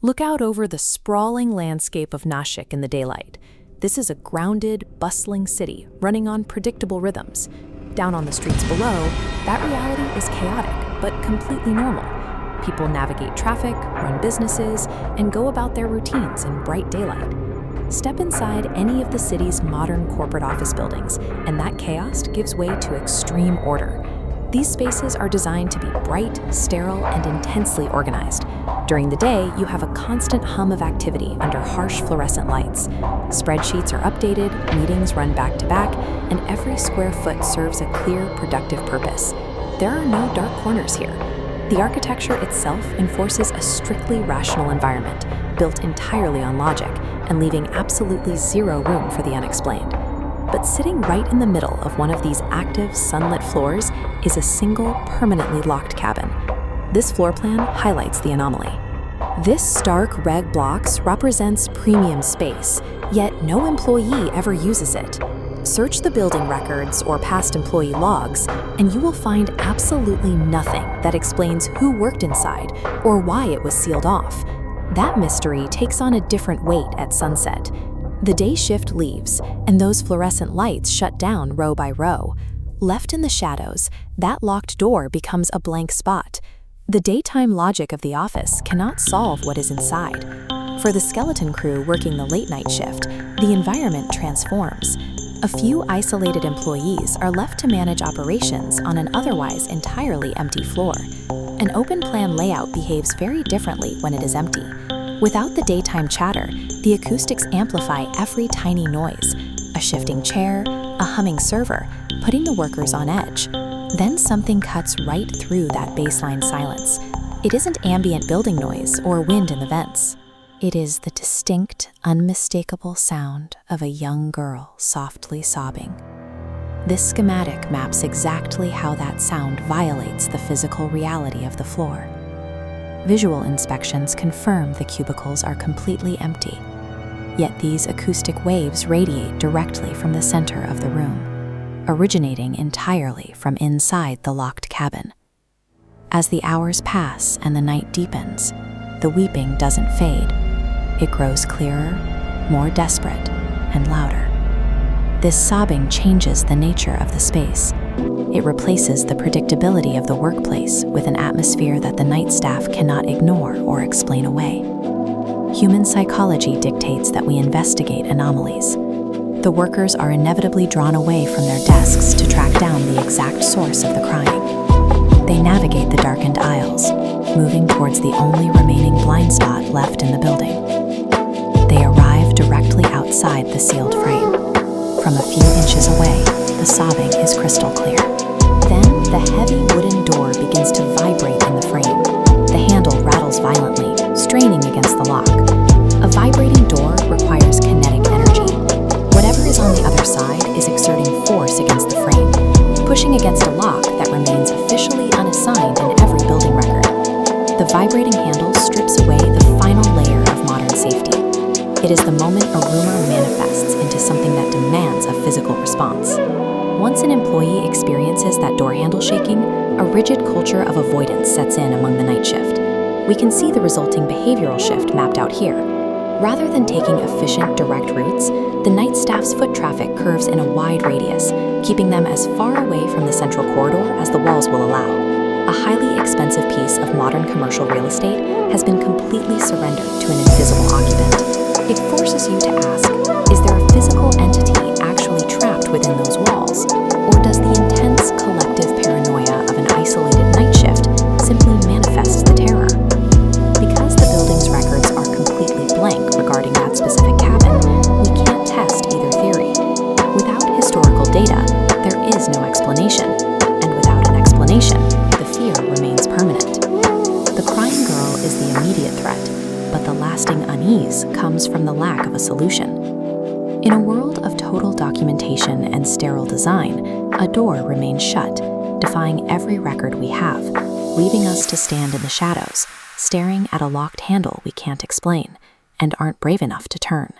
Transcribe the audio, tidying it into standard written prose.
Look out over the sprawling landscape of Nashik in the daylight. This is a grounded, bustling city running on predictable rhythms. Down on the streets below, that reality is chaotic, but completely normal. People navigate traffic, run businesses, and go about their routines in bright daylight. Step inside any of the city's modern corporate office buildings, and that chaos gives way to extreme order. These spaces are designed to be bright, sterile, and intensely organized. During the day, you have a constant hum of activity under harsh fluorescent lights. Spreadsheets are updated, meetings run back to back, and every square foot serves a clear, productive purpose. There are no dark corners here. The architecture itself enforces a strictly rational environment, built entirely on logic, and leaving absolutely zero room for the unexplained. But sitting right in the middle of one of these active, sunlit floors is a single, permanently locked cabin. This floor plan highlights the anomaly. This stark red blocks represents premium space, yet no employee ever uses it. Search the building records or past employee logs, and you will find absolutely nothing that explains who worked inside or why it was sealed off. That mystery takes on a different weight at sunset. The day shift leaves, and those fluorescent lights shut down row by row. Left in the shadows, that locked door becomes a blank spot. The daytime logic of the office cannot solve what is inside. For the skeleton crew working the late-night shift, the environment transforms. A few isolated employees are left to manage operations on an otherwise entirely empty floor. An open-plan layout behaves very differently when it is empty. Without the daytime chatter, the acoustics amplify every tiny noise, a shifting chair, a humming server, putting the workers on edge. Then something cuts right through that baseline silence. It isn't ambient building noise or wind in the vents. It is the distinct, unmistakable sound of a young girl softly sobbing. This schematic maps exactly how that sound violates the physical reality of the floor. Visual inspections confirm the cubicles are completely empty, yet these acoustic waves radiate directly from the center of the room, originating entirely from inside the locked cabin. As the hours pass and the night deepens, the weeping doesn't fade. It grows clearer, more desperate, and louder. This sobbing changes the nature of the space. It replaces the predictability of the workplace with an atmosphere that the night staff cannot ignore or explain away. Human psychology dictates that we investigate anomalies. The workers are inevitably drawn away from their desks to track down the exact source of the crying. They navigate the darkened aisles, moving towards the only remaining blind spot left in the building. They arrive directly outside the sealed frame. From a few inches away, the sobbing is crystal clear. Then, the heavy wooden door begins to vibrate in the frame. The handle rattles violently, straining against the lock. A vibrating door requires kinetic energy. Whatever is on the other side is exerting force against the frame, pushing against a lock that remains officially unassigned in every building record. The vibrating handle strips away the final layer of modern safety. It is the moment a rumor manifests into something that demands a physical response. Once an employee experiences that door handle shaking, a rigid culture of avoidance sets in among the night shift. We can see the resulting behavioral shift mapped out here. Rather than taking efficient, direct routes, the night staff's foot traffic curves in a wide radius, keeping them as far away from the central corridor as the walls will allow. A highly expensive piece of modern commercial real estate has been completely surrendered to an invisible occupant. It forces you to ask, is there a physical entity actually trapped within those walls? Or does the intense collective paranoia of an isolated night shift simply manifest the terror? Because the building's records are completely blank regarding that specific cabin, we can't test either theory. Without historical data, there is no explanation. And without an explanation, the fear remains permanent. The crying girl is the immediate threat, but the lasting unease comes from the lack of a solution. In a world of total documentation and sterile design, a door remains shut, defying every record we have, leaving us to stand in the shadows, staring at a locked handle we can't explain and aren't brave enough to turn.